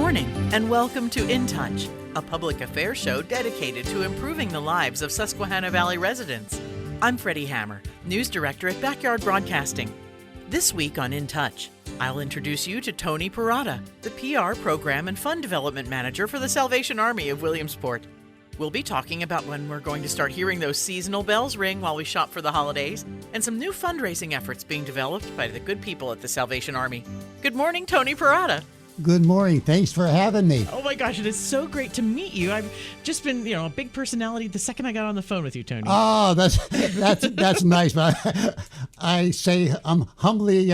morning, and welcome to InTouch, a public affairs show dedicated to improving the lives of Susquehanna Valley residents. I'm Freddie Hammer, News Director at Backyard Broadcasting. This week on InTouch, I'll introduce you to Tony Perotta, the PR Program and Fund Development Manager for the Salvation Army of Williamsport. We'll be talking about when we're going to start hearing those seasonal bells ring while we shop for the holidays, and some new fundraising efforts being developed by the good people at the Salvation Army. Good morning, Tony Perotta. Good morning. Thanks for having me. Oh my gosh, it is so great to meet you. I've just been, a big personality the second I got on the phone with you, Tony. Oh, that's nice. But I say I'm humbly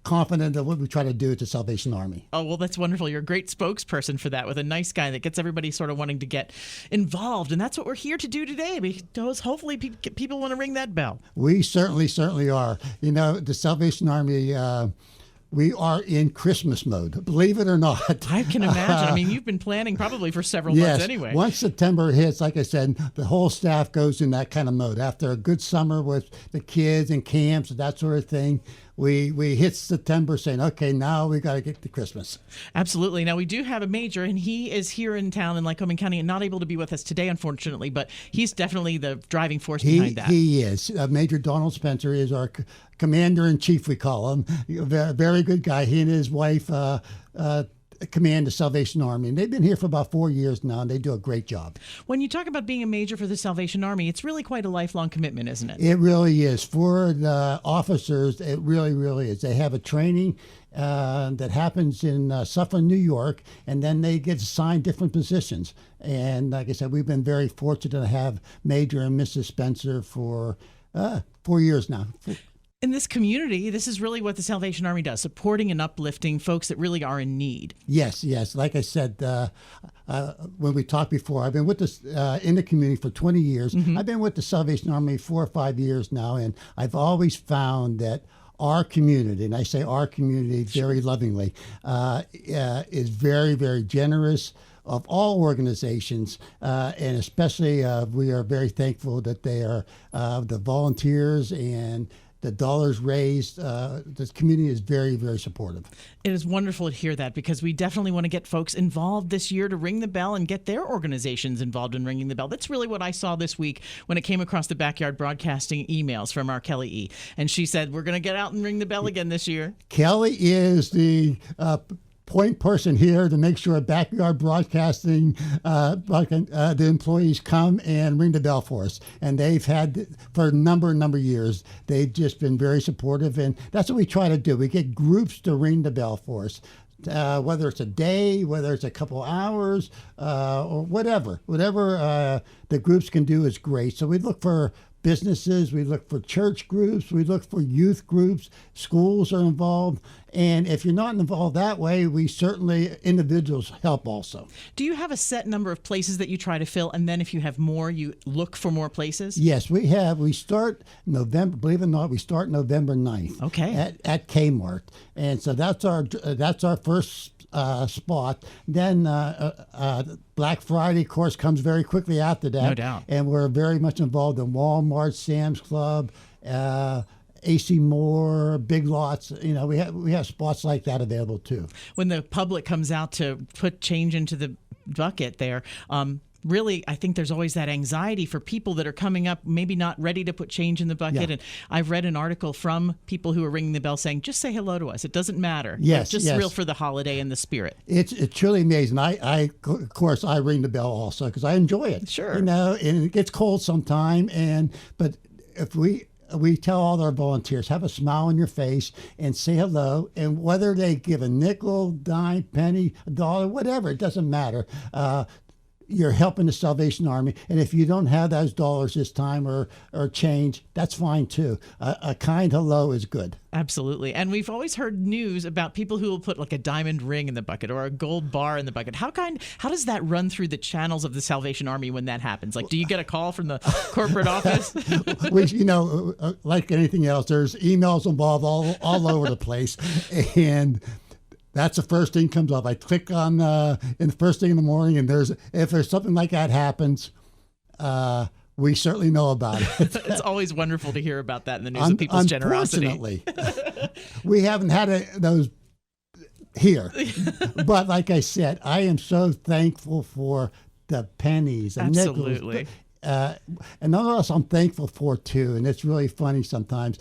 confident of what we try to do at the Salvation Army. Oh, well, that's wonderful. You're a great spokesperson for that, with a nice guy that gets everybody sort of wanting to get involved. And that's what we're here to do today, because hopefully people want to ring that bell. We certainly are. The Salvation Army, we are in Christmas mode, believe it or not. I can imagine. You've been planning probably for several months anyway. Once September hits, like I said, the whole staff goes in that kind of mode. After a good summer with the kids and camps and that sort of thing, we hit September saying, okay, now we got to get to Christmas. Absolutely. Now, we do have a major, and he is here in town in Lycoming County and not able to be with us today, unfortunately, but he's definitely the driving force behind that. He is. Major Donald Spencer is our commander-in-chief, we call him. A very good guy. He and his wife command the Salvation Army, and they've been here for about 4 years now, and they do a great job. When you talk about being a major for the Salvation Army, it's really quite a lifelong commitment, isn't it? It really is. For the officers, it really is. They have a training that happens in Suffolk, New York, and then they get assigned different positions. And like I said, we've been very fortunate to have Major and Mrs. Spencer for 4 years now. In this community, this is really what the Salvation Army does, supporting and uplifting folks that really are in need. Yes. Like I said, when we talked before, I've been with this in the community for 20 years. Mm-hmm. I've been with the Salvation Army 4 or 5 years now, and I've always found that our community, and I say our community very lovingly, is very, very generous of all organizations, and especially we are very thankful that they are the volunteers and the dollars raised. The community is very, very supportive. It is wonderful to hear that, because we definitely want to get folks involved this year to ring the bell and get their organizations involved in ringing the bell. That's really what I saw this week when it came across the Backyard Broadcasting emails from our Kelly E. And she said, we're going to get out and ring the bell again this year. Kelly is the point person here to make sure Backyard Broadcasting, the employees come and ring the bell for us. And they've had for a number of years. They've just been very supportive, and that's what we try to do. We get groups to ring the bell for us. Whether it's a day, whether it's a couple hours, or whatever the groups can do is great. So we look for businesses, we look for church groups, we look for youth groups, schools are involved. And if you're not involved that way, individuals help also. Do you have a set number of places that you try to fill, and then if you have more, you look for more places? Yes, we have. We start November, believe it or not, we start November 9th. Okay. At Kmart. And so that's our first spot. Then Black Friday, of course, comes very quickly after that. No doubt. And we're very much involved in Walmart, Sam's Club, AC Moore, Big Lots. We have spots like that available too. When the public comes out to put change into the bucket there, really, I think there's always that anxiety for people that are coming up, maybe not ready to put change in the bucket. Yeah. And I've read an article from people who are ringing the bell saying, just say hello to us. It doesn't matter. Yes, it's just real for the holiday and the spirit. It's truly amazing. I of course, I ring the bell also because I enjoy it. Sure. And it gets cold sometime. But if we tell all our volunteers, have a smile on your face and say hello. And whether they give a nickel, dime, penny, $1, whatever, it doesn't matter. You're helping the Salvation Army. And if you don't have those dollars this time or change, that's fine too. A kind hello is good. Absolutely. And we've always heard news about people who will put like a diamond ring in the bucket or a gold bar in the bucket. How does that run through the channels of the Salvation Army when that happens? Like, do you get a call from the corporate office? Which, like anything else, there's emails involved all over the place. And that's the first thing comes up. I click on in the first thing in the morning, and if there's something like that happens, we certainly know about it. It's always wonderful to hear about that in the news of people's generosity. Unfortunately, we haven't had those here. But like I said, I am so thankful for the pennies and Absolutely. nickels. And none of us I'm thankful for too, and it's really funny sometimes,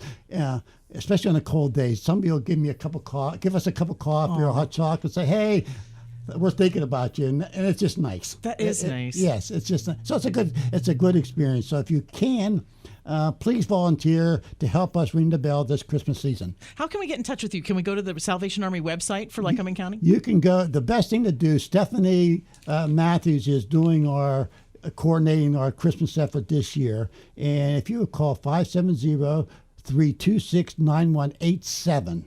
especially on the cold days. Somebody will give us a cup of coffee or hot chocolate, say, "Hey, we're thinking about you," and it's just nice. That is nice. Yes, it's just so it's a good experience. So if you can, please volunteer to help us ring the bell this Christmas season. How can we get in touch with you? Can we go to the Salvation Army website for Lycoming County? You can go. The best thing to do, Stephanie Matthews is coordinating our Christmas effort this year. And if you would call 570-326-9187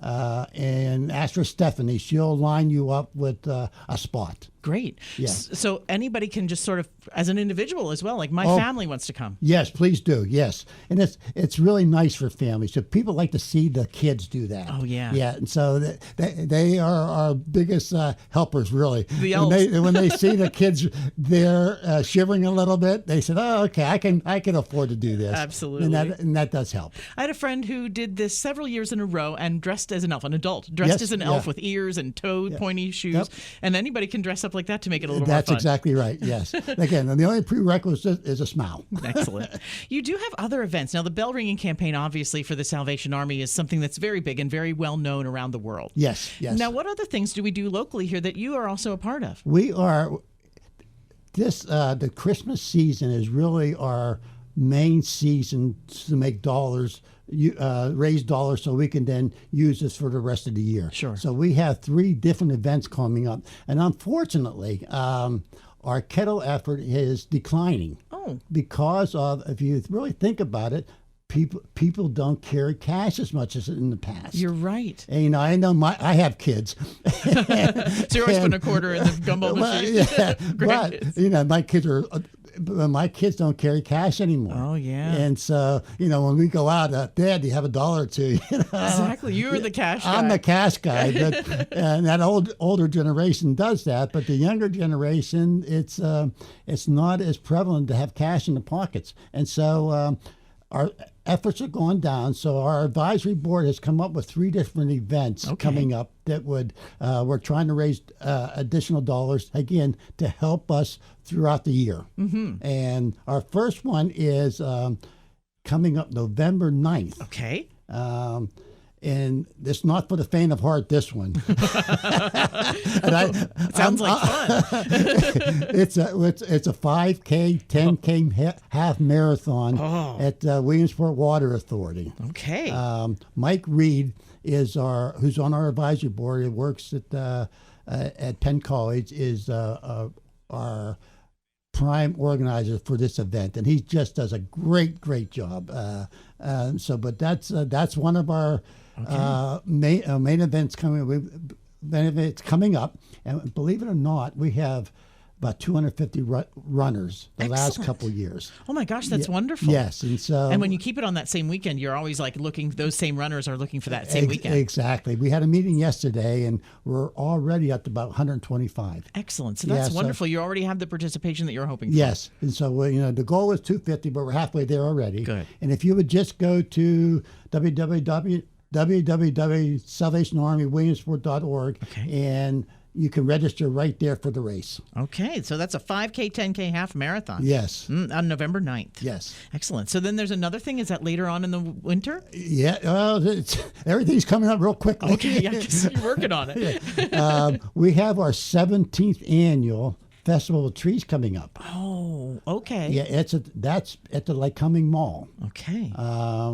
and ask for Stephanie, she'll line you up with a spot. Great. Yeah. So anybody can just sort of, as an individual as well, like my family wants to come. Yes, please do. Yes. And it's really nice for families. So people like to see the kids do that. Oh, yeah. Yeah. And so they are our biggest helpers, really. The elves. When they see the kids there shivering a little bit, they said, "Oh, okay, I can afford to do this." Absolutely. And that does help. I had a friend who did this several years in a row and dressed as an elf, an adult, dressed as an elf with ears and pointy shoes. Yep. And anybody can dress up like that to make it a little more fun. That's exactly right, yes. Again, the only prerequisite is a smile. Excellent. You do have other events. Now, the bell ringing campaign, obviously, for the Salvation Army is something that's very big and very well known around the world. Yes. Now, what other things do we do locally here that you are also a part of? We are, the Christmas season is really our main season to make dollars, raise dollars so we can then use this for the rest of the year. Sure. So we have 3 different events coming up. And unfortunately, our kettle effort is declining. Oh. Because of, if you really think about it, people don't carry cash as much as in the past. You're right. And I know I have kids. So you're always putting a quarter in the gumball machine. Yeah, but my kids don't carry cash anymore. Oh, yeah. And so, when we go out, Dad, do you have $1 or two? Exactly. You're the cash guy. I'm the cash guy. But and that older generation does that. But the younger generation, it's not as prevalent to have cash in the pockets. And so our efforts are going down. So our advisory board has come up with 3 different events coming up that we're trying to raise additional dollars, again, to help us throughout the year. Mm-hmm. And our first one is coming up November 9th. Okay. And it's not for the faint of heart, this one. Sounds like fun. It's a 5K, 10K half marathon at Williamsport Water Authority. Okay. Mike Reed is who's on our advisory board. He works at Penn College. Is our prime organizer for this event, and he just does a great job. But that's one of our main events coming up, and believe it or not, we have about 250 runners the last couple of years. Oh my gosh, that's wonderful. Yes, and when you keep it on that same weekend, you're always like looking. Those same runners are looking for that same weekend. Exactly. We had a meeting yesterday, and we're already up to about 125. Excellent. So that's wonderful. You already have the participation that you're hoping for. Yes, and so the goal is 250, but we're halfway there already. Good. And if you would just go to www.salvationarmywilliamsport.org and you can register right there for the race. Okay, so that's a 5K, 10K half marathon. Yes. On November 9th. Yes. Excellent. So then there's another thing. Is that later on in the winter? Yeah, well, everything's coming up real quickly. Okay, yeah, 'cause you're working on it. We have our 17th annual Festival of Trees coming up. Oh, okay. Yeah, that's at the Lycoming Mall. Okay.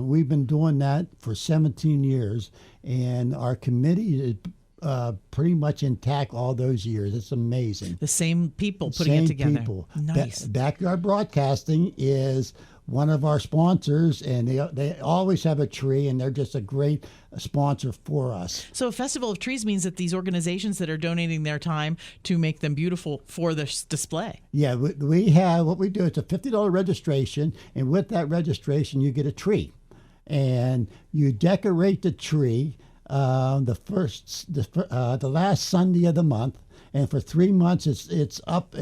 We've been doing that for 17 years, and our committee is pretty much intact all those years. It's amazing. The same people putting it together. Same people. Nice. Backyard Broadcasting is one of our sponsors, and they always have a tree, and they're just a great sponsor for us. So a Festival of Trees means that these organizations that are donating their time to make them beautiful for this display. Yeah, we have, what we do, it's a $50 registration, and with that registration, you get a tree. And you decorate the tree the last Sunday of the month, and for 3 months it's up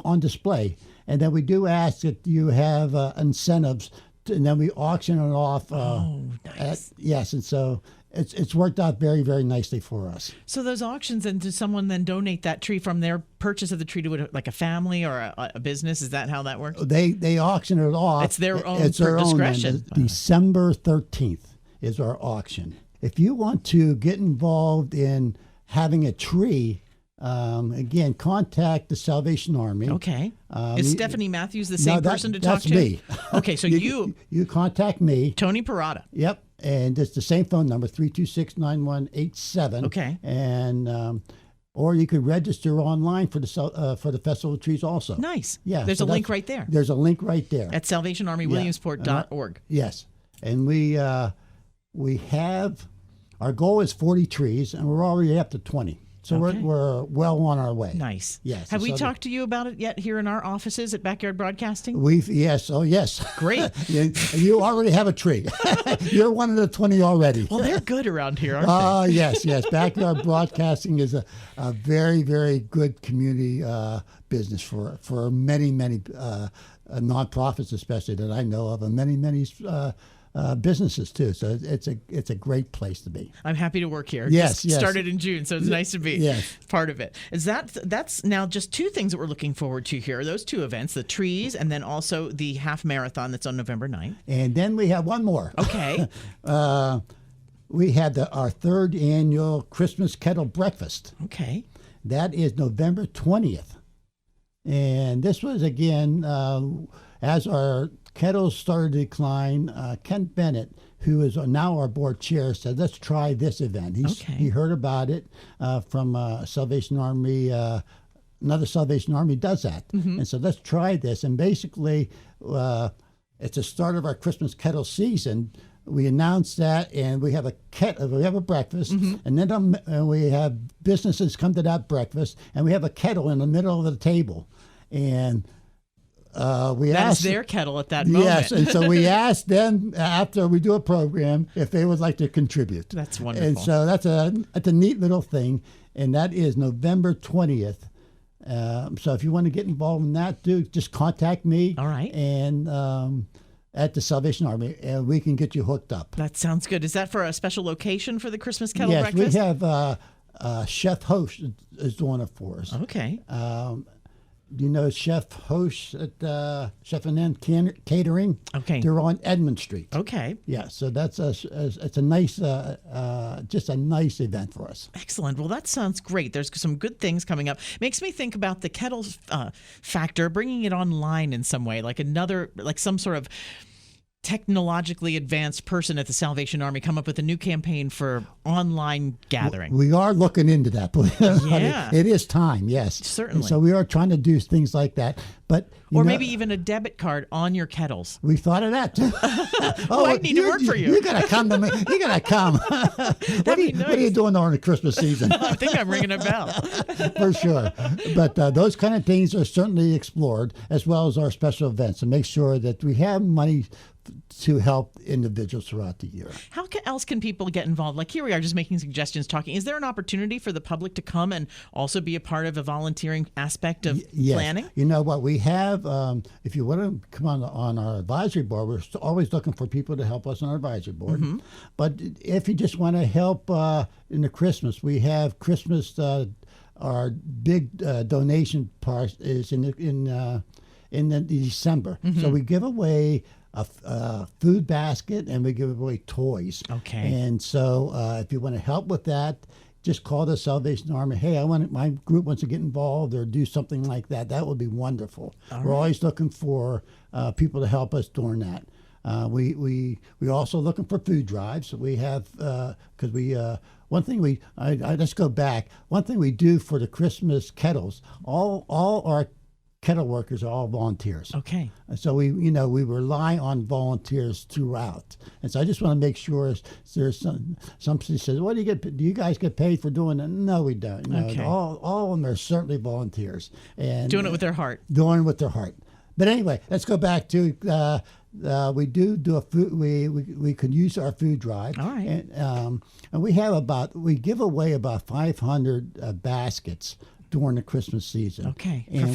on display. And then we do ask that you have incentives, and then we auction it off. Nice. Yes, and so it's worked out very, very nicely for us. So those auctions, and does someone then donate that tree from their purchase of the tree to like a family or a business? Is that how that works? They auction it off. It's their own Own, discretion. December 13th is our auction. If you want to get involved in having a tree, again, contact the Salvation Army. Okay. Is Stephanie Matthews the same person to talk to? That's me. Okay, so you contact me. Tony Perotta. Yep, and it's the same phone number, 326-9187. Okay. And or you could register online for the Festival of Trees also. Nice. Yeah. There's a link right there. There's a link right there. At salvationarmywilliamsport.org. Yes. And we have, our goal is 40 trees, and we're already up to 20. So we're well on our way. Nice. Yes. Have we talked to you about it yet here in our offices at Backyard Broadcasting? Yes. Oh, yes. Great. You already have a tree. You're one of the 20 already. Well, they're good around here, aren't they? Yes. Backyard Broadcasting is a very, very good community business for many, many nonprofits, especially that I know of, and many, many businesses too. So it's a great place to be. I'm happy to work here. Yes. Started in June, so it's nice to be part of it. That's now just two things that we're looking forward to here. Those two events, the trees, and then also the half marathon that's on November 9th. And then we have one more. Okay. We had our third annual Christmas Kettle Breakfast. Okay. That is November 20th. And this was, again, as our kettles started to decline, Kent Bennett, who is now our board chair, said, let's try this event. He heard about it from Salvation Army. Another Salvation Army does that. Mm-hmm. And so let's try this. And basically, it's the start of our Christmas kettle season. We announced that, and we have a breakfast, and then we have businesses come to that breakfast, and we have a kettle in the middle of the table. And that's their kettle at that moment. Yes, and so we asked them after we do a program if they would like to contribute. That's wonderful. And so that's a neat little thing, and that is November 20th. So if you want to get involved in that, just contact me. All right. And at the Salvation Army, and we can get you hooked up. That sounds good. Is that for a special location for the Christmas kettle breakfast? Yes, we have Chef Host is doing it for us. Okay. You know Chef Host at Chef and N Catering? Okay. They're on Edmond Street. Okay. Yeah, so that's it's a nice, just a nice event for us. Excellent. Well, that sounds great. There's some good things coming up. Makes me think about the kettle factor, bringing it online in some way, like some sort of technologically advanced person at the Salvation Army come up with a new campaign for online gathering. We are looking into that. Yeah. It is time, yes. Certainly. And so we are trying to do things like that. But maybe even a debit card on your kettles. We thought of that too. I need to work for you. You got to come to me. You got to come. What are you doing during the Christmas season? I think I'm ringing a bell. For sure. But those kind of things are certainly explored, as well as our special events, and make sure that we have money to help individuals throughout the year. How else can people get involved? Like here we are just making suggestions, talking. Is there an opportunity for the public to come and also be a part of a volunteering aspect of planning? You know what? We have, if you want to come on our advisory board, we're always looking for people to help us on our advisory board. Mm-hmm. But if you just want to help in the Christmas, we have Christmas, our big donation part is in December. Mm-hmm. So we give away a food basket, and we give away toys. Okay. And so if you want to help with that, just call the Salvation Army. Hey, my group wants to get involved or do something like that. That would be wonderful. We're always looking for people to help us during that. We're also looking for food drives. We have because one thing let's go back. One thing we do for the Christmas kettles, all our kettle workers are all volunteers. Okay. So we rely on volunteers throughout. And so I just want to make sure there's somebody says, "What do you get? Do you guys get paid for doing it?" No, we don't. No, okay. All of them are certainly volunteers and doing it with their heart. Doing it with their heart. But anyway, let's go back to we do a food. We could use our food drive. All right. And we give away about 500 baskets during the Christmas season. Okay, and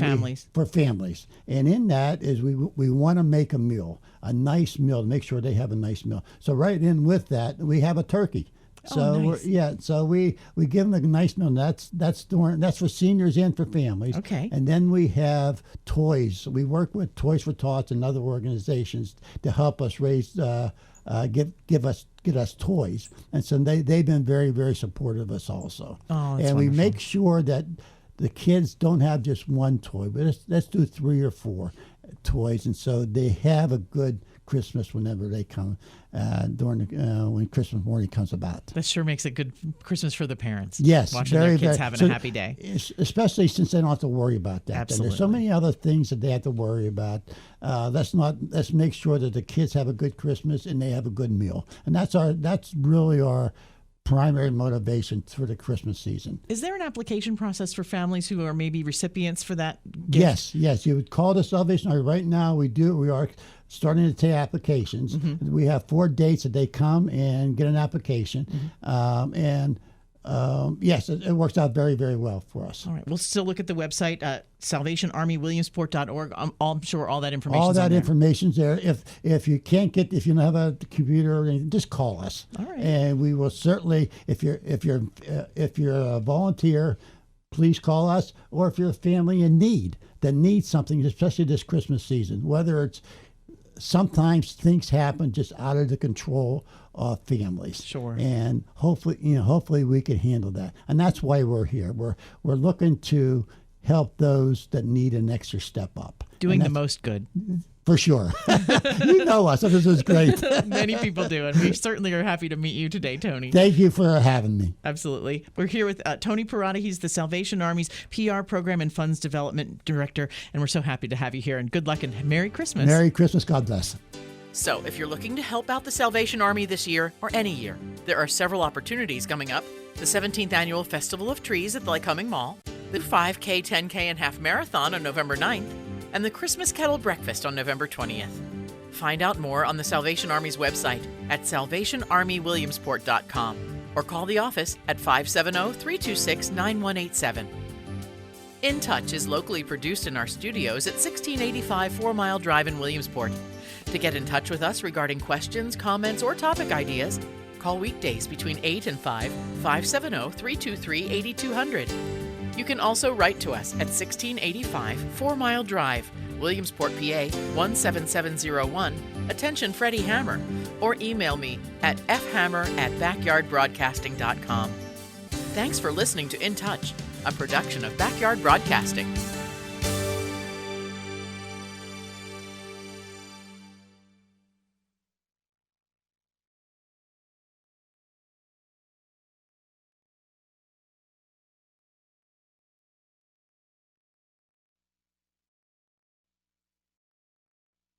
for families. And in that is we want to make a nice meal, to make sure they have a nice meal. So right in with that, we have a turkey. So nice. so we give them a nice meal. That's for seniors and for families. Okay. And then we have toys. We work with Toys for Tots and other organizations to help us raise get us toys. And so they've been very, very supportive of us also. Oh, that's and wonderful. we make sure that the kids don't have just one toy, but let's do 3 or 4 toys, and so they have a good Christmas whenever they come when Christmas morning comes about. That sure makes a good Christmas for the parents. Yes, watching their kids having a happy day. Especially since they don't have to worry about that. Absolutely. And there's so many other things that they have to worry about. Let's make sure that the kids have a good Christmas and they have a good meal, and that's really our primary motivation for the Christmas season. Is there an application process for families who are maybe recipients for that gift? Yes. You would call the Salvation Army. Right now, we are starting to take applications. Mm-hmm. We have 4 dates that they come and get an application. Mm-hmm. Yes, it works out very, very well for us. All right. We'll still look at the website, salvationarmywilliamsport.org. I'm sure all that information All that there. information's there. If you can't get, if you don't have a computer or anything, just call us. All right. And we will certainly, if you're a volunteer, please call us. Or if you're a family in need that needs something, especially this Christmas season, whether it's sometimes things happen just out of the control of families. Sure. And hopefully we can handle that. And that's why we're here. We're looking to help those that need an extra step up. Doing the most good. For sure. You know us. This is great. Many people do, and we certainly are happy to meet you today, Tony. Thank you for having me. Absolutely. We're here with Tony Perotta. He's the Salvation Army's PR Program and Funds Development Director, and we're so happy to have you here. And good luck and Merry Christmas. Merry Christmas. God bless. So, if you're looking to help out the Salvation Army this year, or any year, there are several opportunities coming up. The 17th Annual Festival of Trees at the Lycoming Mall, the 5K, 10K, and Half Marathon on November 9th, and the Christmas Kettle Breakfast on November 20th. Find out more on the Salvation Army's website at salvationarmywilliamsport.com or call the office at 570-326-9187. In Touch is locally produced in our studios at 1685 4 Mile Drive in Williamsport. To get in touch with us regarding questions, comments, or topic ideas, call weekdays between 8 and 5, 570-323-8200. You can also write to us at 1685 4 Mile Drive, Williamsport, PA 17701. Attention Freddie Hammer, or email me at fhammer@backyardbroadcasting.com. Thanks for listening to In Touch, a production of Backyard Broadcasting.